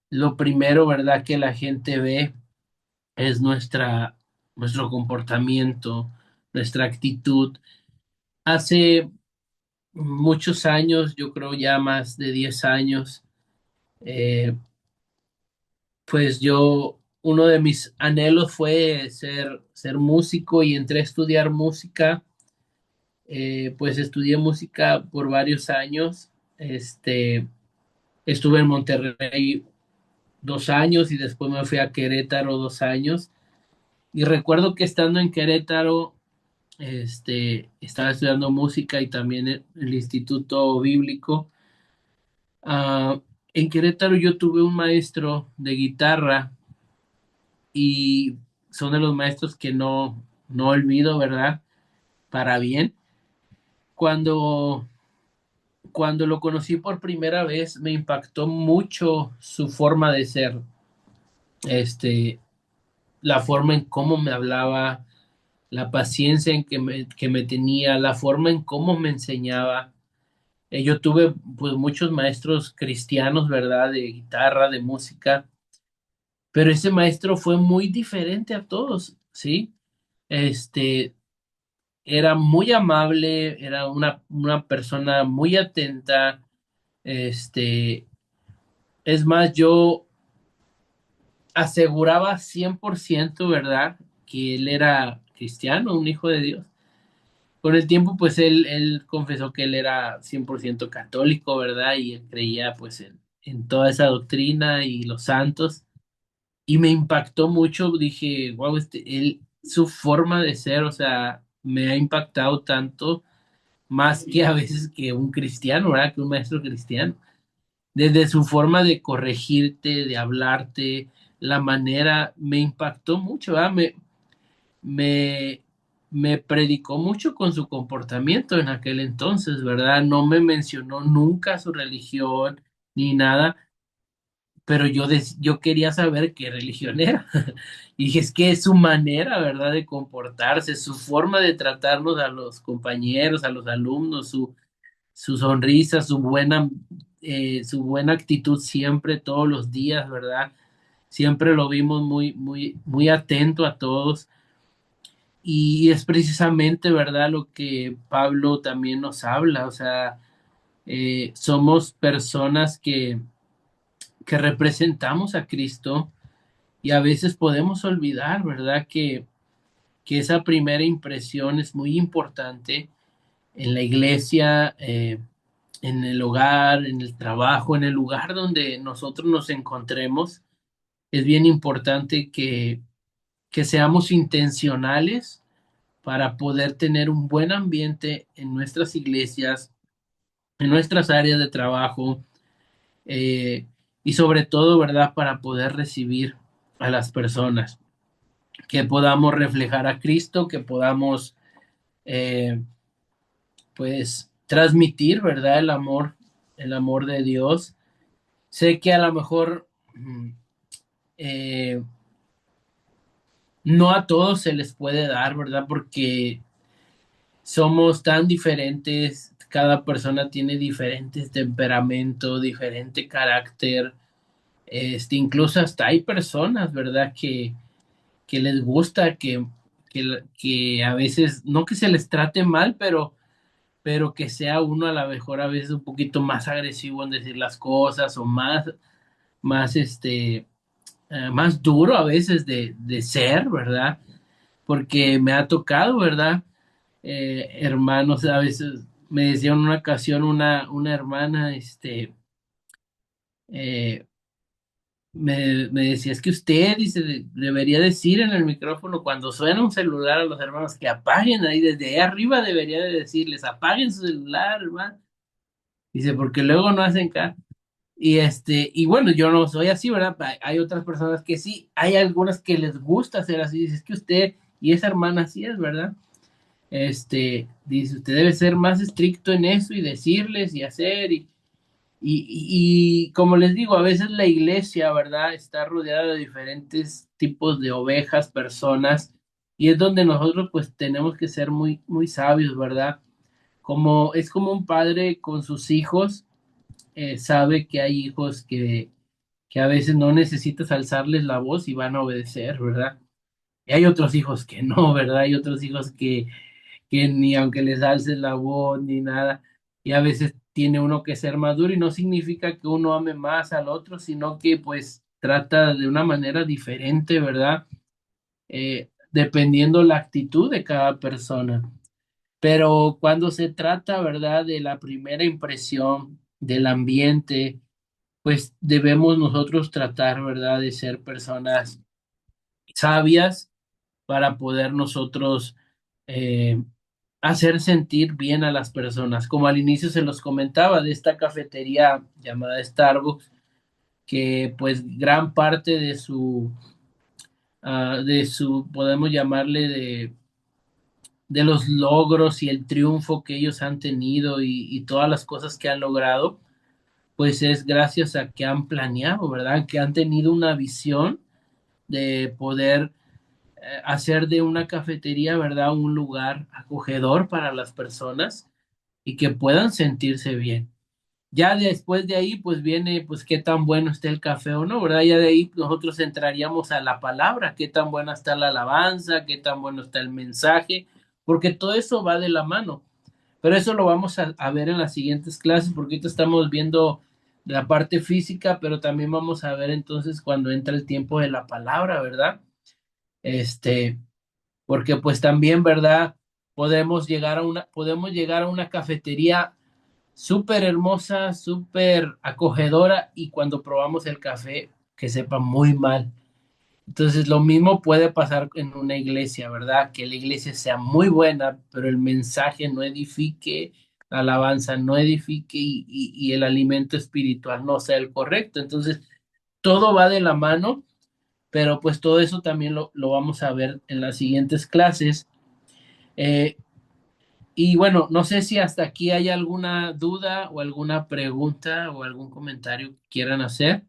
lo primero, ¿verdad? Que la gente ve es nuestro comportamiento, nuestra actitud. Hace muchos años, yo creo ya más de 10 años, eh, pues uno de mis anhelos fue ser músico y entré a estudiar música. Pues estudié música por varios años. Estuve en Monterrey 2 años y después me fui a Querétaro 2 años. Y recuerdo que estando en Querétaro, estaba estudiando música y también en el Instituto Bíblico. Ah, en Querétaro yo tuve un maestro de guitarra y son de los maestros que no olvido, ¿verdad? Para bien. Cuando, cuando lo conocí por primera vez, me impactó mucho su forma de ser, este, la forma en cómo me hablaba, la paciencia en que me tenía, la forma en cómo me enseñaba. Yo tuve pues muchos maestros cristianos, ¿verdad? De guitarra, de música, pero ese maestro fue muy diferente a todos, ¿sí? Este, era muy amable, era una persona muy atenta, este, es más, yo aseguraba 100%, ¿verdad? Que él era cristiano, un hijo de Dios. Con el tiempo, pues él confesó que él era 100% católico, ¿verdad? Y él creía pues en toda esa doctrina y los santos. Y me impactó mucho, dije, wow, su forma de ser, o sea, me ha impactado tanto, más que a veces que un cristiano, ¿verdad? Que un maestro cristiano. Desde su forma de corregirte, de hablarte, la manera, me impactó mucho, ¿verdad? Me, me predicó mucho con su comportamiento en aquel entonces, ¿verdad? No me mencionó nunca su religión ni nada, pero yo quería saber qué religión era. Y dije, es que es su manera, ¿verdad?, de comportarse, su forma de tratarnos a los compañeros, a los alumnos, su sonrisa, su buena actitud siempre, todos los días, ¿verdad? Siempre lo vimos muy atento a todos. Y es precisamente, ¿verdad?, lo que Pablo también nos habla. O sea, somos personas que representamos a Cristo y a veces podemos olvidar, ¿verdad?, que esa primera impresión es muy importante en la iglesia, en el hogar, en el trabajo, en el lugar donde nosotros nos encontremos. Es bien importante que seamos intencionales para poder tener un buen ambiente en nuestras iglesias, en nuestras áreas de trabajo, eh, y sobre todo, ¿verdad?, para poder recibir a las personas, que podamos reflejar a Cristo, que podamos, eh, pues, transmitir, ¿verdad?, el amor de Dios. Sé que a lo mejor eh, no a todos se les puede dar, ¿verdad? Porque somos tan diferentes, cada persona tiene diferentes temperamentos, diferente carácter, incluso hasta hay personas, ¿verdad? Que les gusta que a veces, no que se les trate mal, pero que sea uno a lo mejor a veces un poquito más agresivo en decir las cosas o más, más duro a veces de ser, ¿verdad? Porque me ha tocado, ¿verdad? Hermanos, a veces me decía en una ocasión una hermana, eh, me decía, es que usted, dice, debería decir en el micrófono cuando suena un celular a los hermanos que apaguen ahí, desde ahí arriba debería de decirles, apaguen su celular, hermano. Dice, porque luego no hacen caso. Y bueno, yo no soy así, ¿verdad? Hay otras personas que sí, hay algunas que les gusta ser así. Dice, es que usted y esa hermana así es, ¿verdad? Dice, usted debe ser más estricto en eso y decirles y hacer. Y como les digo, a veces la iglesia, ¿verdad? Está rodeada de diferentes tipos de ovejas, personas, y es donde nosotros pues tenemos que ser muy sabios, ¿verdad? Es como un padre con sus hijos, sabe que hay hijos que a veces no necesitas alzarles la voz y van a obedecer, ¿verdad? Y hay otros hijos que no, ¿verdad? Hay otros hijos que ni aunque les alces la voz ni nada, y a veces tiene uno que ser maduro y no significa que uno ame más al otro, sino que pues trata de una manera diferente, ¿verdad? Dependiendo la actitud de cada persona. Pero cuando se trata, ¿verdad?, de la primera impresión del ambiente, pues debemos nosotros tratar, ¿verdad?, de ser personas sabias para poder nosotros eh, hacer sentir bien a las personas. Como al inicio se los comentaba de esta cafetería llamada Starbucks, que pues gran parte podemos llamarle de los logros y el triunfo que ellos han tenido y todas las cosas que han logrado, pues es gracias a que han planeado, ¿verdad? Que han tenido una visión de poder hacer de una cafetería, ¿verdad?, un lugar acogedor para las personas y que puedan sentirse bien. Ya después de ahí, pues viene, pues qué tan bueno está el café o no, ¿verdad? Ya de ahí nosotros entraríamos a la palabra, qué tan buena está la alabanza, qué tan bueno está el mensaje, porque todo eso va de la mano. Pero eso lo vamos a ver en las siguientes clases, porque ahorita estamos viendo la parte física, pero también vamos a ver entonces cuando entra el tiempo de la palabra, ¿verdad? Este, porque pues también, ¿verdad? Podemos llegar a una cafetería súper hermosa, súper acogedora y cuando probamos el café que sepa muy mal. Entonces lo mismo puede pasar en una iglesia, ¿verdad? Que la iglesia sea muy buena, pero el mensaje no edifique, la alabanza no edifique y el alimento espiritual no sea el correcto. Entonces todo va de la mano, pero pues todo eso también lo vamos a ver en las siguientes clases. Eh, y bueno, no sé si hasta aquí hay alguna duda o alguna pregunta o algún comentario que quieran hacer.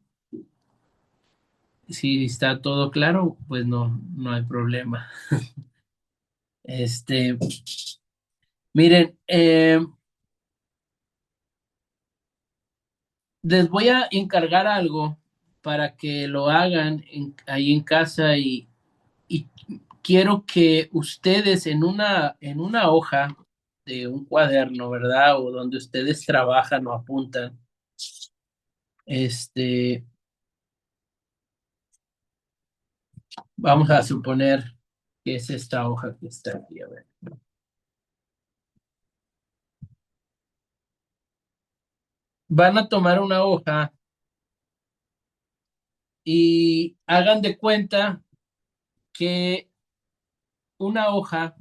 Si está todo claro, pues no hay problema. Este, miren, Les voy a encargar algo para que lo hagan ahí en casa y quiero que ustedes en una hoja de un cuaderno, ¿verdad? O donde ustedes trabajan o apuntan, este, vamos a suponer que es esta hoja que está aquí, a ver. Van a tomar una hoja y hagan de cuenta que una hoja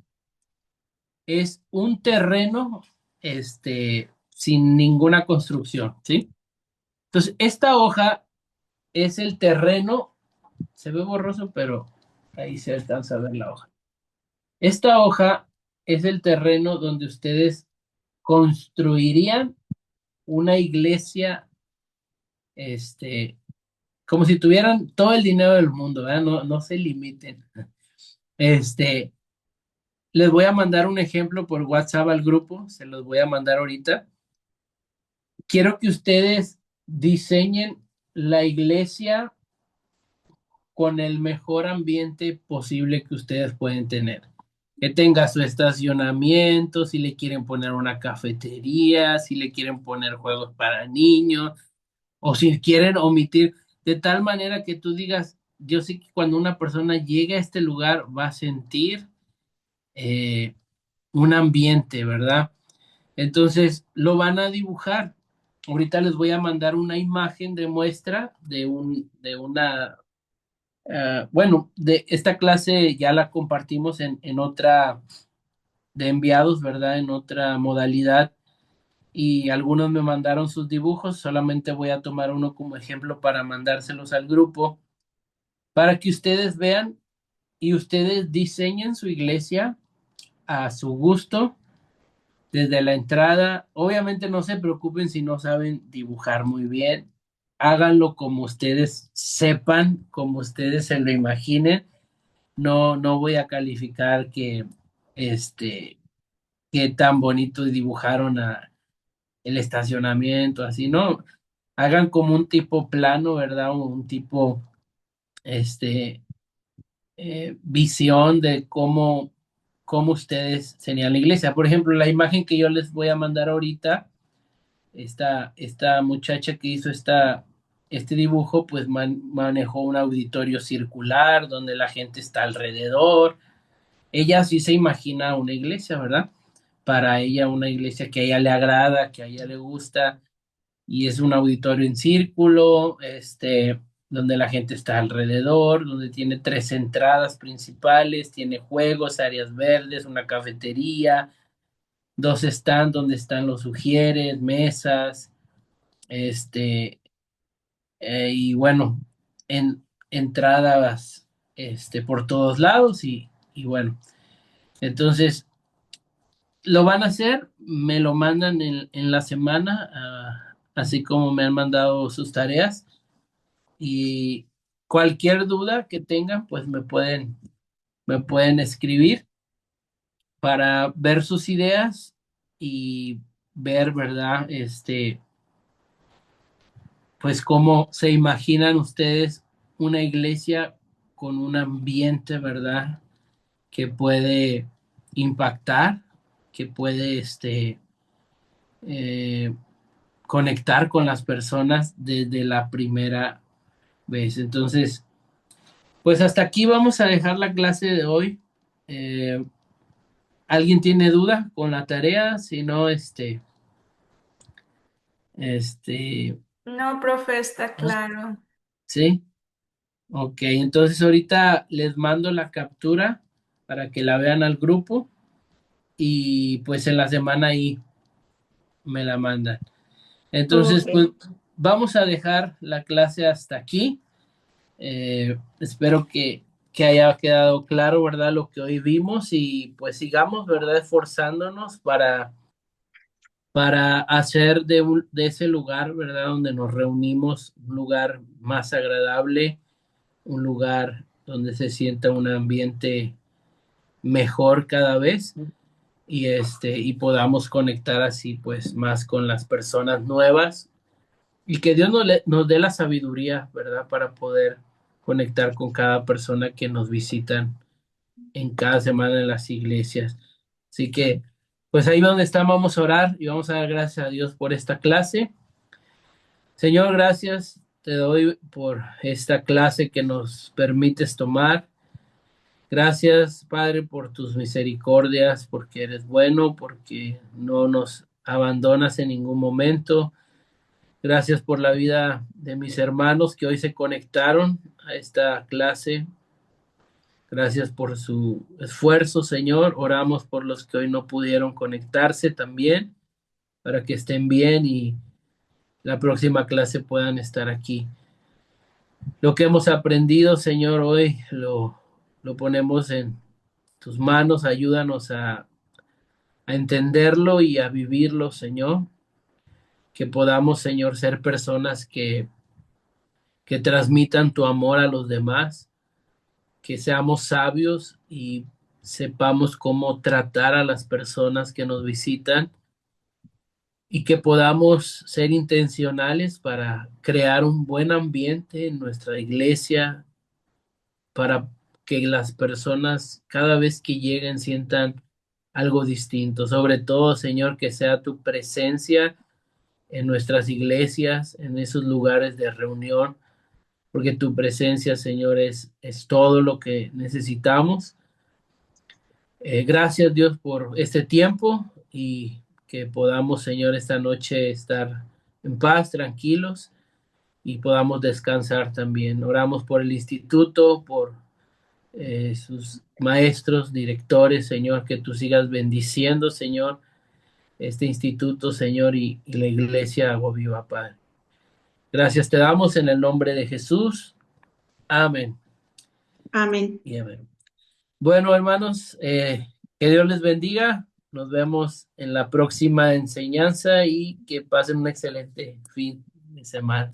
es un terreno, sin ninguna construcción, ¿sí? Entonces, esta hoja es el terreno, se ve borroso, pero ahí se alcanza a ver la hoja. Esta hoja es el terreno donde ustedes construirían una iglesia, este, como si tuvieran todo el dinero del mundo, ¿verdad? No, no se limiten. Este, Les voy a mandar un ejemplo por WhatsApp al grupo, se los voy a mandar ahorita. Quiero que ustedes diseñen la iglesia con el mejor ambiente posible que ustedes pueden tener. Que tenga su estacionamiento, si le quieren poner una cafetería, si le quieren poner juegos para niños, o si quieren omitir, de tal manera que tú digas, yo sé que cuando una persona llegue a este lugar va a sentir eh, un ambiente, ¿verdad? Entonces lo van a dibujar. Ahorita les voy a mandar una imagen de muestra de una, bueno, de esta clase ya la compartimos en otra de enviados, ¿verdad? En otra modalidad y algunos me mandaron sus dibujos. Solamente voy a tomar uno como ejemplo para mandárselos al grupo para que ustedes vean y ustedes diseñen su iglesia a su gusto desde la entrada. Obviamente no se preocupen si no saben dibujar muy bien. Háganlo como ustedes sepan, como ustedes se lo imaginen. No, no voy a calificar este, que tan bonito dibujaron el estacionamiento, así, no. Hagan como un tipo plano, ¿verdad? Un tipo, este, visión de cómo ustedes serían la iglesia. Por ejemplo, la imagen que yo les voy a mandar ahorita, esta muchacha que hizo este dibujo, pues manejó un auditorio circular donde la gente está alrededor. Ella sí se imagina una iglesia, ¿verdad? Para ella una iglesia que a ella le agrada, que a ella le gusta, y es un auditorio en círculo, donde la gente está alrededor, donde tiene tres entradas principales, tiene juegos, áreas verdes, una cafetería, dos stands donde están los sugieres, mesas, este, y bueno, entradas, por todos lados y bueno, entonces lo van a hacer, me lo mandan en la semana, así como me han mandado sus tareas. Y cualquier duda que tengan, pues me pueden escribir para ver sus ideas y ver, ¿verdad? Pues cómo se imaginan ustedes una iglesia con un ambiente, ¿verdad? Que puede impactar, que puede, eh, conectar con las personas desde la primera vez. Entonces, pues hasta aquí vamos a dejar la clase de hoy. Eh, ¿Alguien tiene duda con la tarea? Si no, este, No, profe, está claro. sí. Ok, entonces ahorita les mando la captura para que la vean al grupo y pues en la semana ahí me la mandan. Entonces, Ok. pues vamos a dejar la clase hasta aquí. Espero que haya quedado claro, ¿verdad? Lo que hoy vimos y pues sigamos, ¿verdad? Esforzándonos para hacer de ese lugar, ¿verdad? Donde nos reunimos, un lugar más agradable, un lugar donde se sienta un ambiente mejor cada vez y podamos conectar así pues más con las personas nuevas y que Dios nos dé la sabiduría, ¿verdad? Para poder conectar con cada persona que nos visitan en cada semana en las iglesias. Así que, pues ahí donde estamos, vamos a orar y vamos a dar gracias a Dios por esta clase. Señor, gracias te doy por esta clase que nos permites tomar. Gracias, Padre, por tus misericordias, porque eres bueno, porque no nos abandonas en ningún momento. Gracias por la vida de mis hermanos que hoy se conectaron a esta clase. Gracias por su esfuerzo, Señor. Oramos por los que hoy no pudieron conectarse también, para que estén bien y la próxima clase puedan estar aquí. Lo que hemos aprendido, Señor, hoy lo ponemos en tus manos. Ayúdanos a entenderlo y a vivirlo, Señor. Que podamos, Señor, ser personas que transmitan tu amor a los demás, que seamos sabios y sepamos cómo tratar a las personas que nos visitan y que podamos ser intencionales para crear un buen ambiente en nuestra iglesia, para que las personas cada vez que lleguen sientan algo distinto. Sobre todo, Señor, que sea tu presencia en nuestras iglesias, en esos lugares de reunión, porque tu presencia, Señor, es todo lo que necesitamos. Gracias, Dios, por este tiempo y que podamos, Señor, esta noche estar en paz, tranquilos y podamos descansar también. Oramos por el instituto, por sus maestros, directores, Señor, que tú sigas bendiciendo, Señor, este instituto, Señor, y la iglesia Agua Viva, Padre. Gracias te damos en el nombre de Jesús. Amén. Amén. Y amén. Bueno, hermanos, que Dios les bendiga. Nos vemos en la próxima enseñanza y que pasen un excelente fin de semana.